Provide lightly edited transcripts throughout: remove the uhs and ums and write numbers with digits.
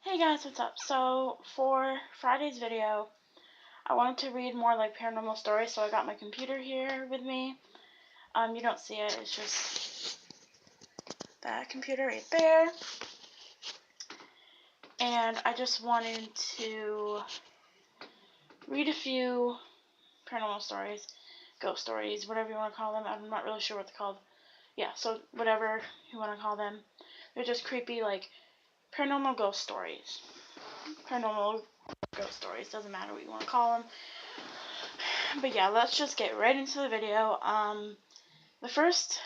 Hey guys, what's up? So, for Friday's video, I wanted to read more like paranormal stories, so I got my computer here with me. You don't see it, it's just that computer right there. And I just wanted to read a few paranormal stories, ghost stories, whatever you want to call them. I'm not really sure what they're called. Yeah, so whatever you want to call them. They're just creepy, like, paranormal ghost stories. Paranormal ghost stories, doesn't matter what you want to call them. But yeah, let's just get right into the video. The first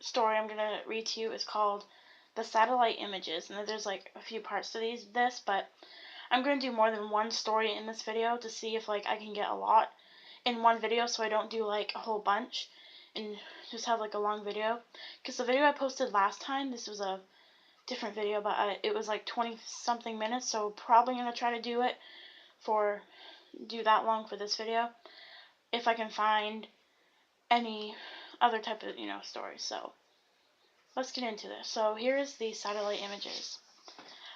story I'm gonna read to you is called "The Satellite Images," and there's like a few parts to this, but I'm gonna do more than one story in this video to see if like I can get a lot in one video, so I don't do like a whole bunch and just have like a long video. Because the video I posted last time, this was a different video, but it was like 20 something minutes, so probably gonna try to do that long for this video if I can find any other type of, stories. So let's get into this. So here is the satellite images.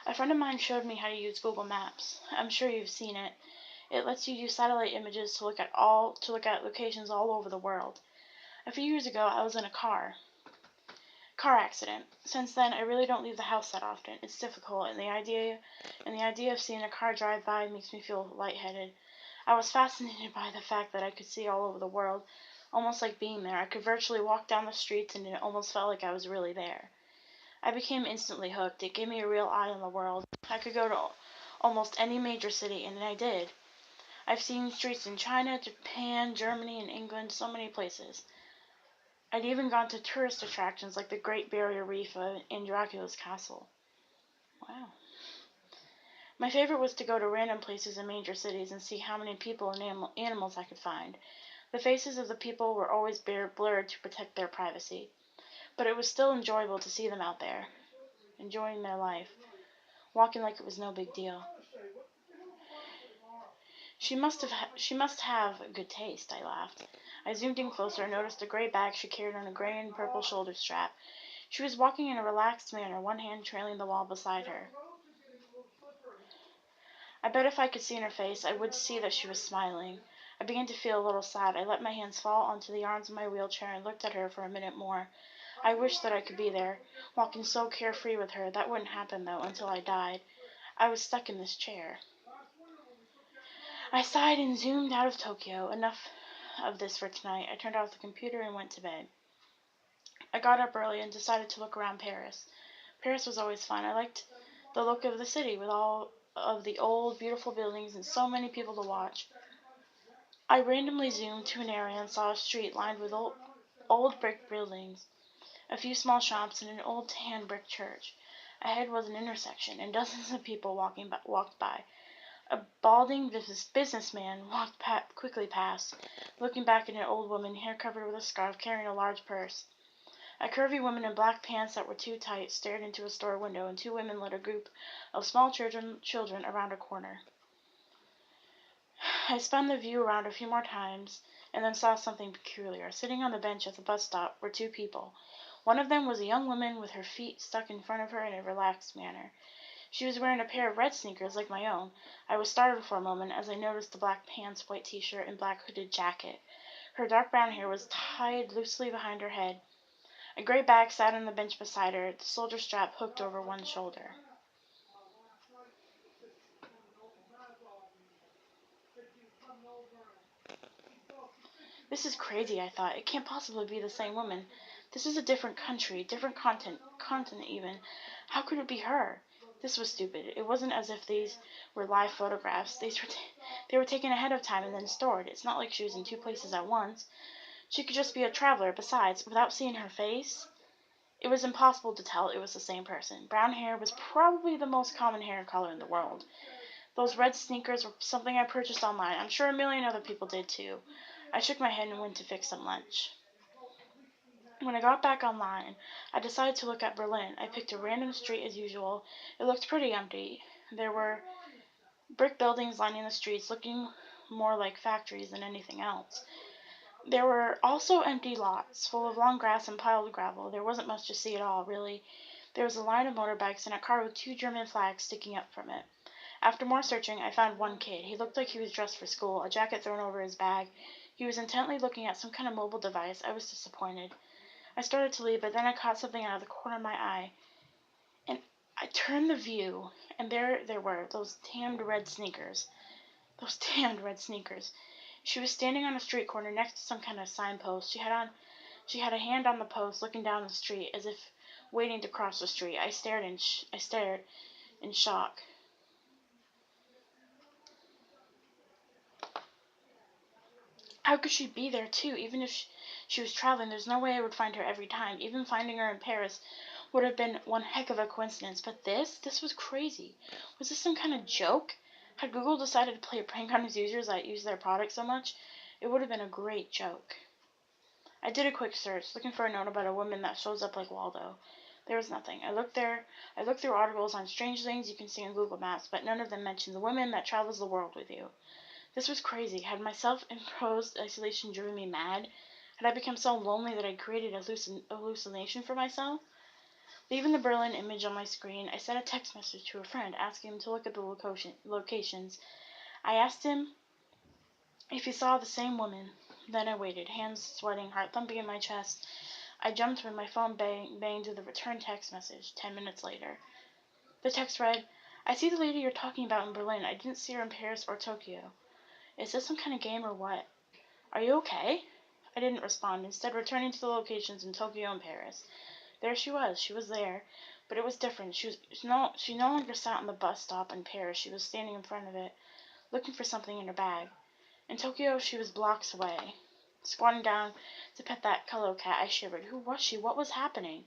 A friend of mine showed me how to use Google Maps. I'm sure you've seen it. It lets you use satellite images to look at locations all over the world. A few years ago, I was in a car accident. Since then, I really don't leave the house that often. It's difficult, and the idea of seeing a car drive by makes me feel lightheaded. I was fascinated by the fact that I could see all over the world, almost like being there. I could virtually walk down the streets and it almost felt like I was really there. I became instantly hooked. It gave me a real eye on the world. I could go to almost any major city, and I did. I've seen streets in China, Japan, Germany, and England, so many places. I'd even gone to tourist attractions like the Great Barrier Reef and Dracula's castle. Wow. My favorite was to go to random places in major cities and see how many people and animals I could find. The faces of the people were always blurred to protect their privacy, but it was still enjoyable to see them out there, enjoying their life, walking like it was no big deal. She must have good taste, I laughed. I zoomed in closer and noticed a gray bag she carried on a gray and purple shoulder strap. She was walking in a relaxed manner, one hand trailing the wall beside her. I bet if I could see in her face, I would see that she was smiling. I began to feel a little sad. I let my hands fall onto the arms of my wheelchair and looked at her for a minute more. I wished that I could be there, walking so carefree with her. That wouldn't happen, though, until I died. I was stuck in this chair. I sighed and zoomed out of Tokyo. Enough of this for tonight. I turned off the computer and went to bed. I got up early and decided to look around Paris. Paris was always fun. I liked the look of the city with all of the old, beautiful buildings and so many people to watch. I randomly zoomed to an area and saw a street lined with old brick buildings, a few small shops, and an old tan brick church. Ahead was an intersection, and dozens of people walked by. A balding businessman walked quickly past, looking back at an old woman, hair covered with a scarf, carrying a large purse. A curvy woman in black pants that were too tight stared into a store window, and two women led a group of small children around a corner. I spun the view around a few more times, and then saw something peculiar. Sitting on the bench at the bus stop were two people. One of them was a young woman with her feet stuck in front of her in a relaxed manner. She was wearing a pair of red sneakers like my own. I was startled for a moment as I noticed the black pants, white t-shirt, and black hooded jacket. Her dark brown hair was tied loosely behind her head. A gray bag sat on the bench beside her, the shoulder strap hooked over one shoulder. This is crazy, I thought. It can't possibly be the same woman. This is a different country, different continent even. How could it be her? This was stupid. It wasn't as if these were live photographs. They were taken ahead of time and then stored. It's not like she was in two places at once. She could just be a traveler. Besides, without seeing her face, it was impossible to tell it was the same person. Brown hair was probably the most common hair color in the world. Those red sneakers were something I purchased online. I'm sure a million other people did too. I shook my head and went to fix some lunch. When I got back online, I decided to look at Berlin. I picked a random street as usual. It looked pretty empty. There were brick buildings lining the streets, looking more like factories than anything else. There were also empty lots, full of long grass and piled gravel. There wasn't much to see at all, really. There was a line of motorbikes and a car with 2 German flags sticking up from it. After more searching, I found one kid. He looked like he was dressed for school, a jacket thrown over his bag. He was intently looking at some kind of mobile device. I was disappointed. I started to leave, but then I caught something out of the corner of my eye. And I turned the view, and there they were, those damned red sneakers. Those damned red sneakers. She was standing on a street corner next to some kind of signpost. She had a hand on the post, looking down the street, as if waiting to cross the street. I stared in shock. How could she be there, too? Even if she was traveling, there's no way I would find her every time. Even finding her in Paris would have been one heck of a coincidence. But this was crazy. Was this some kind of joke? Had Google decided to play a prank on its users that use their product so much? It would have been a great joke. I did a quick search, looking for a note about a woman that shows up like Waldo. There was nothing. I looked through articles on strange things you can see on Google Maps, but none of them mentioned the woman that travels the world with you. This was crazy. Had my self-imposed isolation driven me mad? Had I become so lonely that I created a hallucination for myself? Leaving the Berlin image on my screen, I sent a text message to a friend asking him to look at the locations. I asked him if he saw the same woman. Then I waited, hands sweating, heart thumping in my chest. I jumped when my phone banged to the return text message 10 minutes later. The text read, "I see the lady you're talking about in Berlin. I didn't see her in Paris or Tokyo. Is this some kind of game or what? Are you okay?" I didn't respond, instead returning to the locations in Tokyo and Paris. There she was. She was there. But it was different. She no longer sat on the bus stop in Paris. She was standing in front of it, looking for something in her bag. In Tokyo, she was blocks away. Squatting down to pet that Hello cat, I shivered. Who was she? What was happening?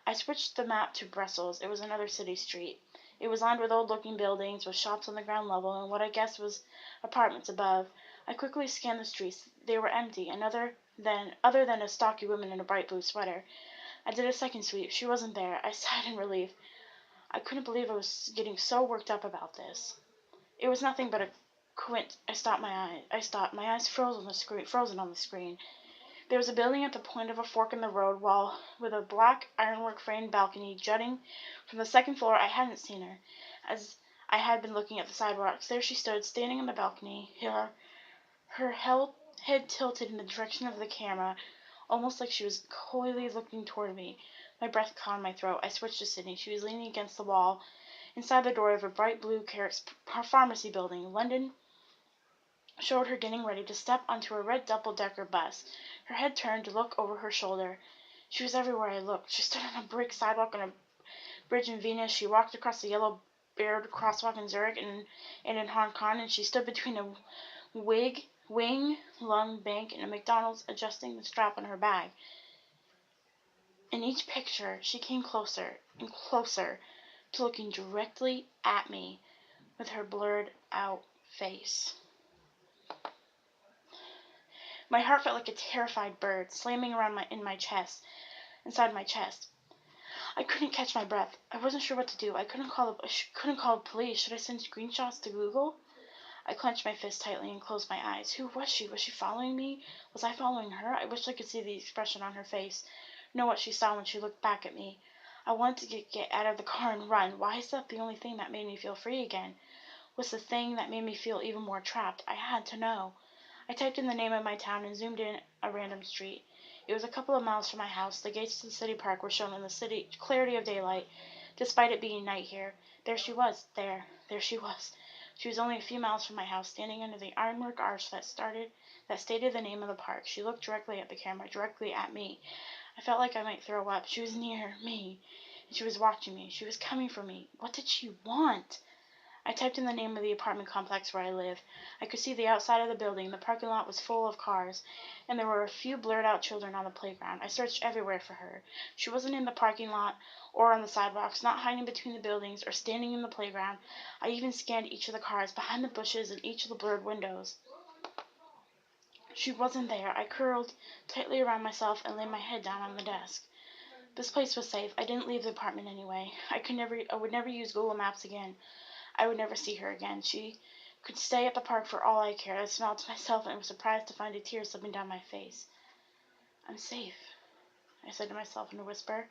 I switched the map to Brussels. It was another city street. It was lined with old-looking buildings, with shops on the ground level, and what I guessed was apartments above. I quickly scanned the streets. They were empty, and other than a stocky woman in a bright blue sweater. I did a second sweep. She wasn't there. I sighed in relief. I couldn't believe I was getting so worked up about this. It was nothing but a I stopped. My eyes frozen on the screen. There was a building at the point of a fork in the road wall with a black ironwork framed balcony jutting from the second floor. I hadn't seen her, as I had been looking at the sidewalks. There she stood, standing on the balcony, her head tilted in the direction of the camera, almost like she was coyly looking toward me. My breath caught in my throat. I switched to Sydney. She was leaning against the wall, inside the door of a bright blue Carrick's pharmacy building. London showed her getting ready to step onto a red double-decker bus. Her head turned to look over her shoulder. She was everywhere I looked. She stood on a brick sidewalk on a bridge in Venus. She walked across the yellow-barred crosswalk in Zurich and in Hong Kong, and she stood between a Wing Lung Bank and a McDonald's, adjusting the strap on her bag. In each picture, she came closer and closer to looking directly at me with her blurred-out face. My heart felt like a terrified bird slamming around inside my chest. I couldn't catch my breath. I wasn't sure what to do. I couldn't call the police. Should I send screenshots to Google? I clenched my fist tightly and closed my eyes. Who was she? Was she following me? Was I following her? I wished I could see the expression on her face, know what she saw when she looked back at me. I wanted to get out of the car and run. Why is that the only thing that made me feel free again? Was the thing that made me feel even more trapped? I had to know. I typed in the name of my town and zoomed in a random street. It was a couple of miles from my house. The gates to the city park were shown in the clarity of daylight, despite it being night here. There she was. There she was. She was only a few miles from my house, standing under the ironwork arch that stated the name of the park. She looked directly at the camera, directly at me. I felt like I might throw up. She was near me, and she was watching me. She was coming for me. What did she want? I typed in the name of the apartment complex where I live. I could see the outside of the building. The parking lot was full of cars, and there were a few blurred-out children on the playground. I searched everywhere for her. She wasn't in the parking lot or on the sidewalks, not hiding between the buildings or standing in the playground. I even scanned each of the cars, behind the bushes, and each of the blurred windows. She wasn't there. I curled tightly around myself and laid my head down on the desk. This place was safe. I didn't leave the apartment anyway. I would never use Google Maps again. I would never see her again. She could stay at the park for all I cared. I smiled to myself and was surprised to find a tear slipping down my face. I'm safe, I said to myself in a whisper.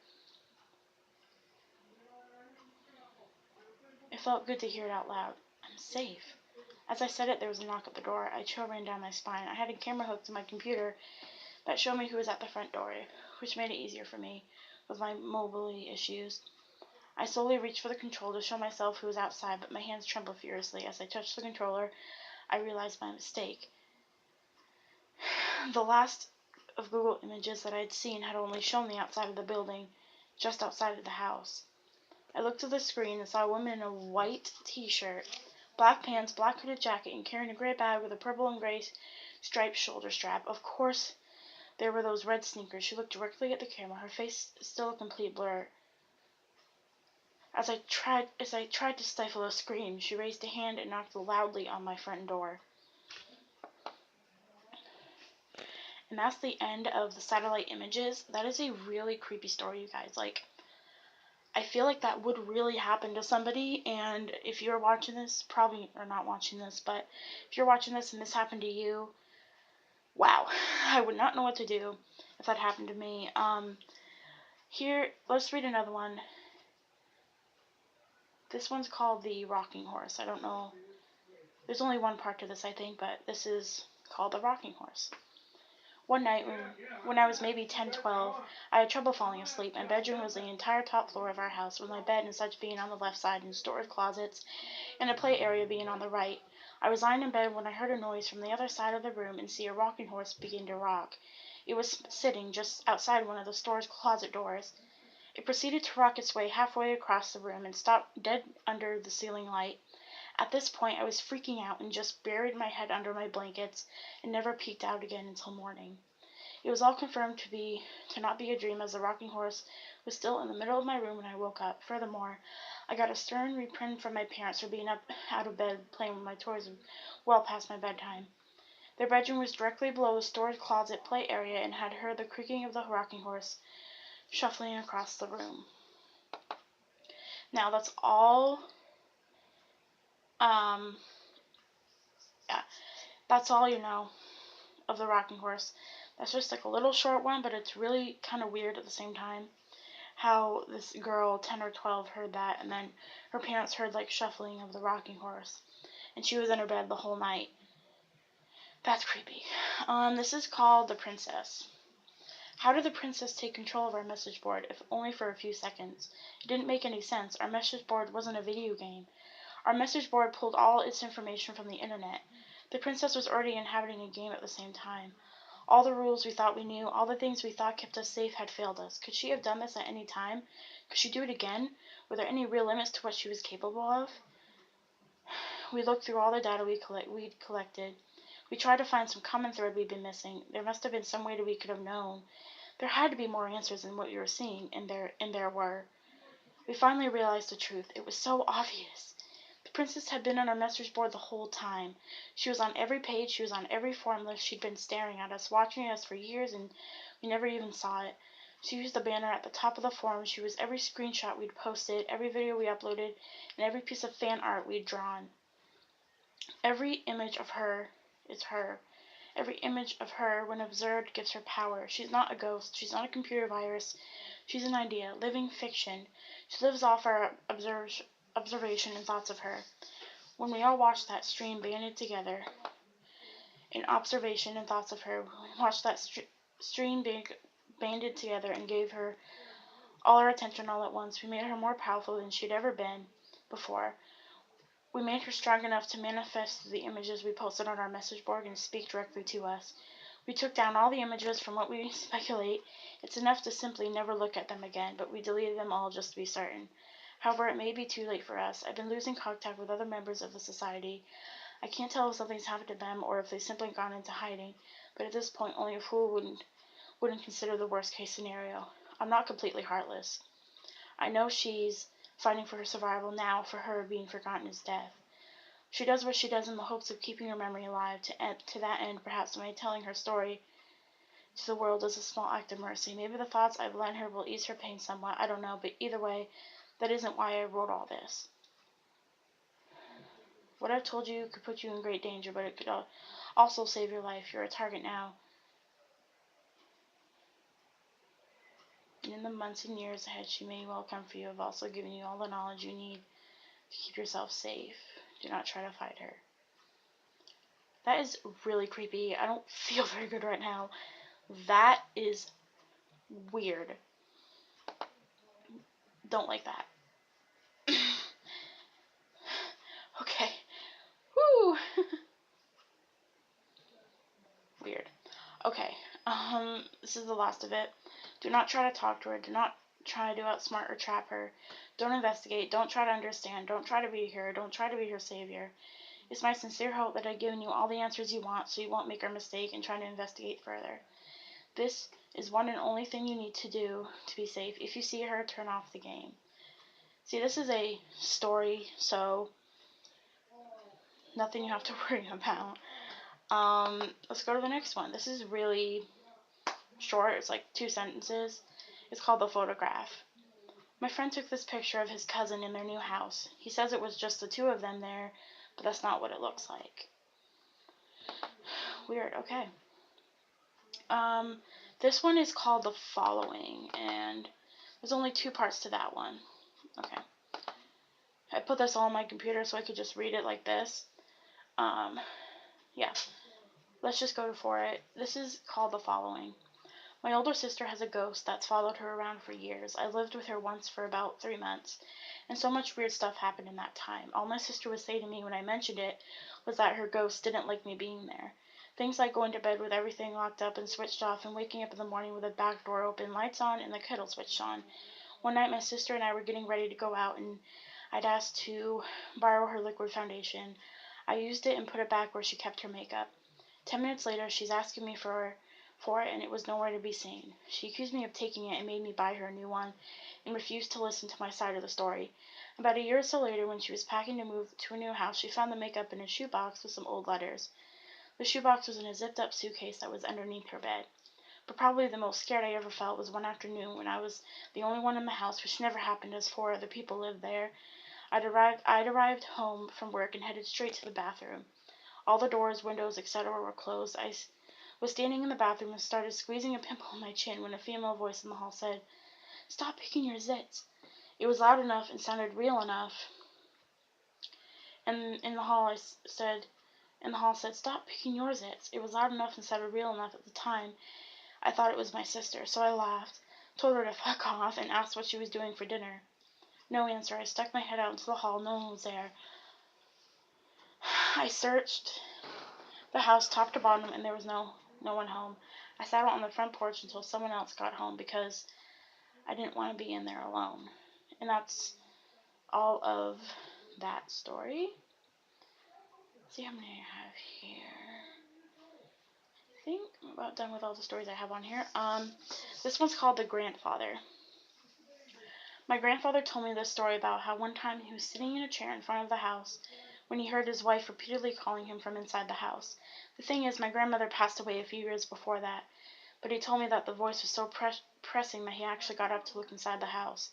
felt good to hear it out loud. I'm safe. As I said it, there was a knock at the door. A chill ran down my spine. I had a camera hooked to my computer that showed me who was at the front door, which made it easier for me with my mobility issues. I slowly reached for the control to show myself who was outside, but my hands trembled furiously. As I touched the controller, I realized my mistake. The last of Google images that I had seen had only shown the outside of the building, just outside of the house. I looked at the screen and saw a woman in a white t-shirt, black pants, black hooded jacket, and carrying a gray bag with a purple and gray striped shoulder strap. Of course, there were those red sneakers. She looked directly at the camera, her face still a complete blur. As I tried to stifle a scream, she raised a hand and knocked loudly on my front door. And that's the end of the satellite images. That is a really creepy story, you guys. Like, I feel like that would really happen to somebody, and if you're watching this, probably, or not watching this, but if you're watching this and this happened to you, wow, I would not know what to do if that happened to me. Here, let's read another one. This one's called The Rocking Horse. I don't know, there's only one part to this, I think, but this is called The Rocking Horse. One night, when I was maybe 10, 12, I had trouble falling asleep. My bedroom was the entire top floor of our house, with my bed and such being on the left side, and storage closets and a play area being on the right. I was lying in bed when I heard a noise from the other side of the room and see a rocking horse begin to rock. It was sitting just outside one of the storage closet doors. It proceeded to rock its way halfway across the room and stopped dead under the ceiling light. At this point, I was freaking out and just buried my head under my blankets and never peeked out again until morning. It was all confirmed to not be a dream, as the rocking horse was still in the middle of my room when I woke up. Furthermore, I got a stern reprimand from my parents for being up out of bed playing with my toys well past my bedtime. Their bedroom was directly below the storage closet play area and had heard the creaking of the rocking horse shuffling across the room. Now that's all. Yeah, that's all you know of the rocking horse. That's just like a little short one, but it's really kind of weird at the same time. How this girl, 10 or 12, heard that, and then her parents heard like shuffling of the rocking horse, and she was in her bed the whole night. That's creepy. This is called The Princess. How did the princess take control of our message board, if only for a few seconds? It didn't make any sense. Our message board wasn't a video game. Our message board pulled all its information from the internet. The princess was already inhabiting a game at the same time. All the rules we thought we knew, all the things we thought kept us safe had failed us. Could she have done this at any time? Could she do it again? Were there any real limits to what she was capable of? We looked through all the data we'd collected. We tried to find some common thread we'd been missing. There must have been some way that we could have known. There had to be more answers than what we were seeing, and there were. We finally realized the truth. It was so obvious. The princess had been on our message board the whole time. She was on every page, she was on every form list. She'd been staring at us, watching us for years, and we never even saw it. She used the banner at the top of the forum. She was every screenshot we'd posted, every video we uploaded, and every piece of fan art we'd drawn. Every image of her is her. Every image of her, when observed, gives her power. She's not a ghost. She's not a computer virus. She's an idea, living fiction. She lives off our observation and thoughts of her. When we all watched that stream banded together, in observation and thoughts of her, we watched that stream banded together and gave her all our attention all at once. We made her more powerful than she'd ever been before. We made her strong enough to manifest the images we posted on our message board and speak directly to us. We took down all the images from what we speculate. It's enough to simply never look at them again, but we deleted them all just to be certain. However, it may be too late for us. I've been losing contact with other members of the society. I can't tell if something's happened to them or if they've simply gone into hiding, but at this point only a fool wouldn't consider the worst case scenario. I'm not completely heartless. I know she's fighting for her survival now. For her, being forgotten is death. She does what she does in the hopes of keeping her memory alive. To that end, perhaps by telling her story to the world is a small act of mercy. Maybe the thoughts I've lent her will ease her pain somewhat. I don't know, but either way, that isn't why I wrote all this. What I've told you could put you in great danger, but it could also save your life. You're a target now. And in the months and years ahead, she may well come for you. I've also given you all the knowledge you need keep yourself safe. Do not try to fight her. That is really creepy. I don't feel very good right now. That is weird. Don't like that. Okay. Woo! Weird. Okay. This is the last of it. Do not try to talk to her. Do not try to outsmart or trap her. Don't investigate. Don't try to understand. Don't try to be her. Don't try to be her savior. It's my sincere hope that I've given you all the answers you want so you won't make a mistake in trying to investigate further. This is one and only thing you need to do to be safe. If you see her, turn off the game. See, this is a story, so nothing you have to worry about. Let's go to the next one. This is really short. It's like 2 sentences. It's called The Photograph. My friend took this picture of his cousin in their new house. He says it was just the 2 of them there, but that's not what it looks like. Weird. Okay. This one is called The Following, and there's only 2 parts to that one. Okay. I put this all on my computer so I could just read it like this. Yeah. Let's just go for it. This is called The Following. My older sister has a ghost that's followed her around for years. I lived with her once for about 3 months, and so much weird stuff happened in that time. All my sister would say to me when I mentioned it was that her ghost didn't like me being there. Things like going to bed with everything locked up and switched off, and waking up in the morning with the back door open, lights on, and the kettle switched on. One night my sister and I were getting ready to go out, and I'd asked to borrow her liquid foundation. I used it and put it back where she kept her makeup. 10 minutes later, she's asking me for it, and it was nowhere to be seen. She accused me of taking it and made me buy her a new one, and refused to listen to my side of the story. About a year or so later, when she was packing to move to a new house, she found the makeup in a shoebox with some old letters. The shoebox was in a zipped-up suitcase that was underneath her bed. But probably the most scared I ever felt was one afternoon when I was the only one in the house, which never happened as 4 other people lived there. I'd arrived home from work and headed straight to the bathroom. All the doors, windows, etc. were closed. I was standing in the bathroom and started squeezing a pimple on my chin when a female voice in the hall said, "Stop picking your zits." It was loud enough and sounded real enough. And in the hall said, "Stop picking your zits." It was loud enough and sounded real enough at the time. I thought it was my sister, so I laughed, told her to fuck off, and asked what she was doing for dinner. No answer. I stuck my head out into the hall. No one was there. I searched the house top to bottom, and there was no one home. I sat out on the front porch until someone else got home because I didn't want to be in there alone. And that's all of that story. Let's see how many I have here. I think I'm about done with all the stories I have on here. This one's called The Grandfather. My grandfather told me this story about how one time he was sitting in a chair in front of the house when he heard his wife repeatedly calling him from inside the house. The thing is, my grandmother passed away a few years before that, but he told me that the voice was so pressing that he actually got up to look inside the house.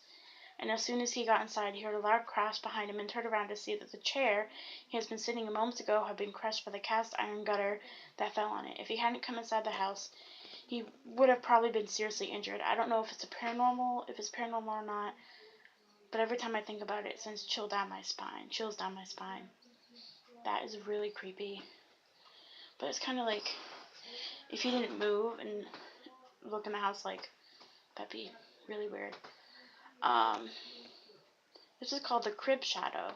And as soon as he got inside, he heard a loud crash behind him and turned around to see that the chair he has been sitting a moment ago had been crushed by the cast iron gutter that fell on it. If he hadn't come inside the house, he would have probably been seriously injured. I don't know if it's paranormal or not, but every time I think about it, it sends chills down my spine. That is really creepy. But it's kind of like, if you didn't move and look in the house, like, that'd be really weird. This is called The Crib Shadow.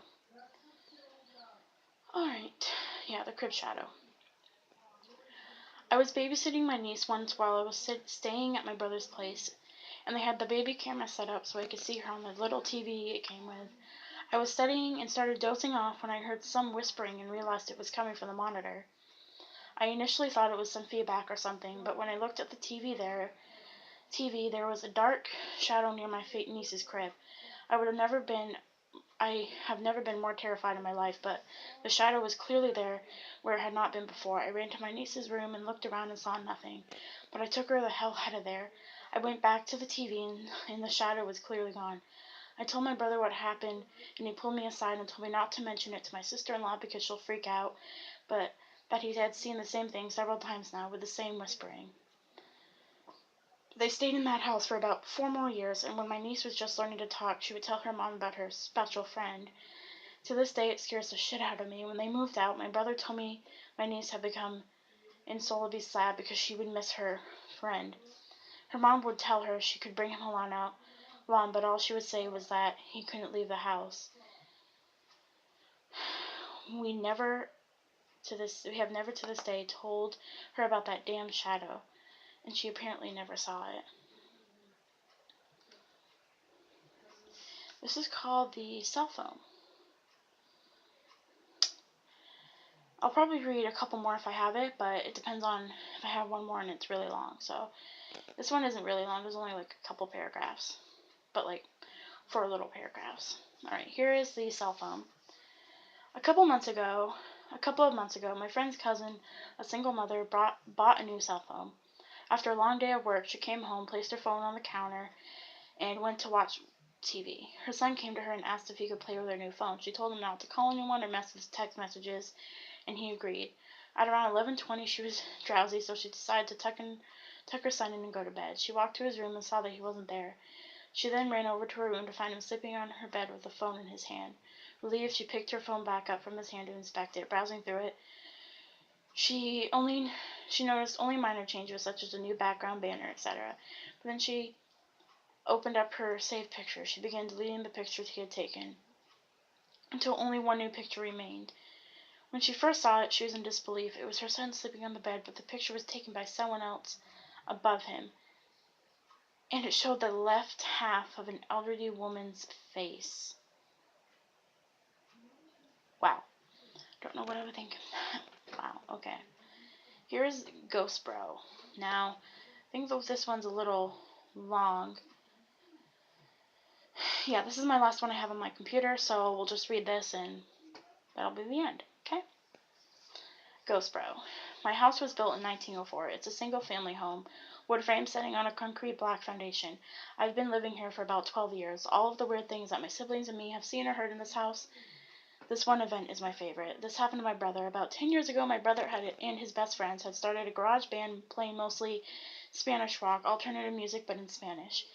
Alright, yeah, The Crib Shadow. I was babysitting my niece once while I was staying at my brother's place, and they had the baby camera set up so I could see her on the little TV it came with. I was studying and started dozing off when I heard some whispering and realized it was coming from the monitor. I initially thought it was some feedback or something, but when I looked at the TV, there was a dark shadow near my niece's crib. I have never been more terrified in my life, but the shadow was clearly there where it had not been before. I ran to my niece's room and looked around and saw nothing, but I took her the hell out of there. I went back to the TV and the shadow was clearly gone. I told my brother what happened, and he pulled me aside and told me not to mention it to my sister-in-law because she'll freak out, but that he had seen the same thing several times now with the same whispering. They stayed in that house for about 4 more years, and when my niece was just learning to talk, she would tell her mom about her special friend. To this day, it scares the shit out of me. When they moved out, my brother told me my niece had become insolably sad because she would miss her friend. Her mom would tell her she could bring him along, but all she would say was that he couldn't leave the house. We have never to this day told her about that damn shadow, and she apparently never saw it. This is called the cell phone. I'll probably read a couple more if I have it, but it depends on if I have one more and it's really long. So this one isn't really long. There's only like a couple paragraphs, but like 4 little paragraphs. Alright, here is the cell phone. A couple of months ago, my friend's cousin, a single mother, bought a new cell phone. After a long day of work, she came home, placed her phone on the counter, and went to watch TV. Her son came to her and asked if he could play with her new phone. She told him not to call anyone or mess with text messages, and he agreed. At around 11:20, she was drowsy, so she decided to tuck her son in and go to bed. She walked to his room and saw that he wasn't there. She then ran over to her room to find him sleeping on her bed with the phone in his hand. Relieved, she picked her phone back up from his hand to inspect it. Browsing through it, she noticed only minor changes, such as a new background banner, etc. But then she opened up her saved picture. She began deleting the pictures he had taken until only one new picture remained. When she first saw it, she was in disbelief. It was her son sleeping on the bed, but the picture was taken by someone else above him, and it showed the left half of an elderly woman's face. Wow. Don't know what I would think. Wow, okay. Here's Ghost Bro. Now, I think this one's a little long. Yeah, this is my last one I have on my computer, so we'll just read this and that'll be the end, okay? Ghost Bro. My house was built in 1904. It's a single-family home, wood frame setting on a concrete block foundation. I've been living here for about 12 years. All of the weird things that my siblings and me have seen or heard in this house, this one event is my favorite. This happened to my brother. About 10 years ago, my brother and his best friends had started a garage band playing mostly Spanish rock, alternative music, but in Spanish.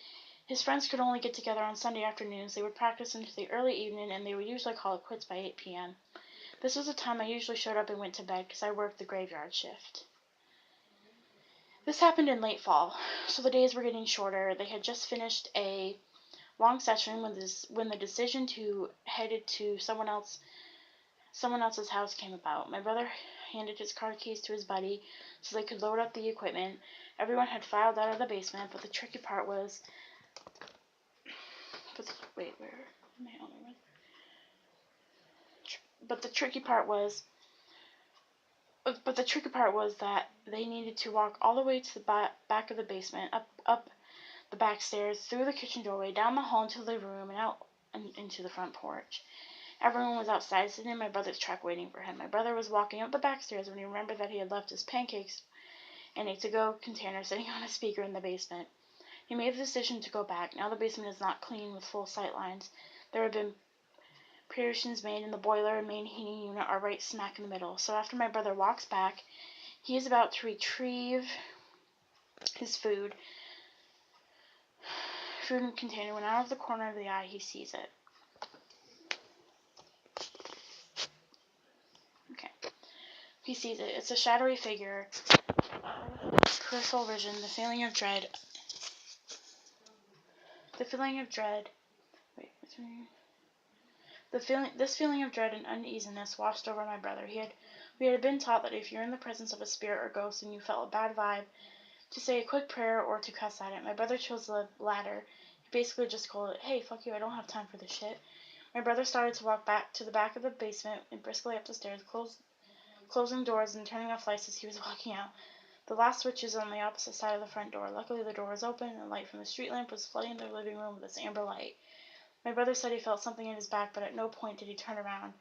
His friends could only get together on Sunday afternoons. They would practice into the early evening, and they would usually call it quits by 8 p.m. This was the time I usually showed up and went to bed because I worked the graveyard shift. This happened in late fall, so the days were getting shorter. They had just finished a long session when the decision to head to someone else's house came about. My brother handed his car keys to his buddy so they could load up the equipment. Everyone had filed out of the basement, but the tricky part was that they needed to walk all the way to the back of the basement, up the back stairs, through the kitchen doorway, down the hall into the living room, and out and into the front porch. Everyone was outside, sitting in my brother's truck waiting for him. My brother was walking up the back stairs when he remembered that he had left his pancakes in a to-go container sitting on a speaker in the basement. He made the decision to go back. Now the basement is not clean with full sight lines. There have been partitions made, and the boiler and main heating unit are right smack in the middle. So after my brother walks back, he is about to retrieve his food container when out of the corner of the eye he sees it. Okay. He sees it. It's a shadowy figure. Peripheral vision, this feeling of dread and uneasiness washed over my brother. We had been taught that if you're in the presence of a spirit or ghost and you felt a bad vibe, to say a quick prayer or to cuss at it. My brother chose the latter. He basically just called it, "Hey, fuck you, I don't have time for this shit." My brother started to walk back to the back of the basement and briskly up the stairs, closing doors and turning off lights as he was walking out. The last switch is on the opposite side of the front door. Luckily, the door was open, and the light from the street lamp was flooding the living room with its amber light. My brother said he felt something in his back, but at no point did he turn around.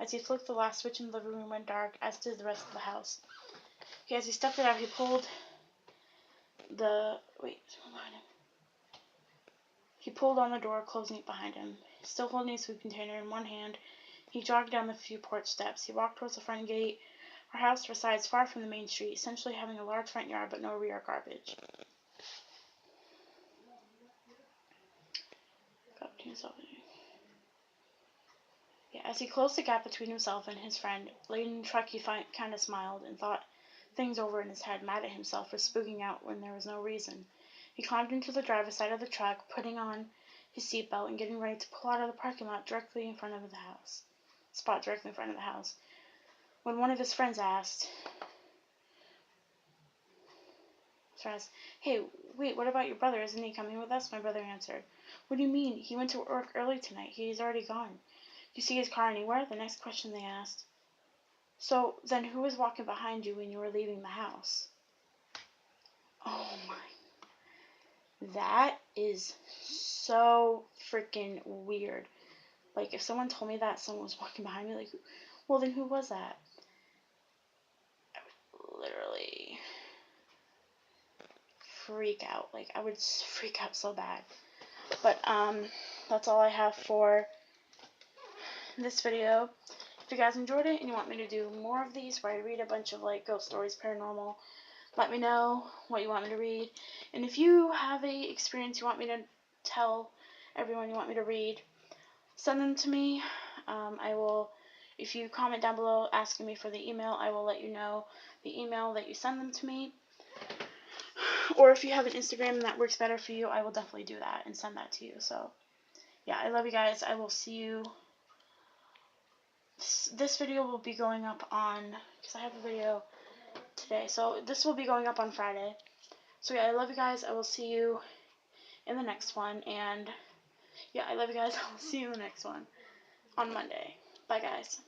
As he flicked the last switch in the living room went dark, as did the rest of the house. As he stepped it out, he pulled on the door, closing it behind him. Still holding his food container in one hand, he jogged down the few porch steps. He walked towards the front gate. Our house resides far from the main street, essentially having a large front yard but no rear garbage. Yeah, as he closed the gap between himself and his friend, late in the truck, he kind of smiled and thought things over in his head, mad at himself for spooking out when there was no reason. He climbed into the driver's side of the truck, putting on his seatbelt and getting ready to pull out of the parking lot directly in front of the house. When one of his friends asked, "Hey, wait, what about your brother? Isn't he coming with us?" My brother answered, "What do you mean? He went to work early tonight. He's already gone. Do you see his car anywhere?" The next question they asked. "So, then who was walking behind you when you were leaving the house?" Oh my. That is so freaking weird. Like, if someone told me that someone was walking behind me, like, well, then who was that? I would literally freak out. Like, I would freak out so bad. But, that's all I have for this video. If you guys enjoyed it and you want me to do more of these where I read a bunch of, like, ghost stories, paranormal, let me know what you want me to read. And if you have a experience you want me to tell everyone you want me to read, send them to me. If you comment down below asking me for the email, I will let you know the email that you send them to me. Or if you have an Instagram that works better for you, I will definitely do that and send that to you. So, yeah, I love you guys. I will see you. This video will be going up on, because I have a video today, so this will be going up on Friday. So, yeah, I love you guys. I will see you in the next one. And, yeah, I love you guys. I will see you in the next one on Monday. Bye, guys.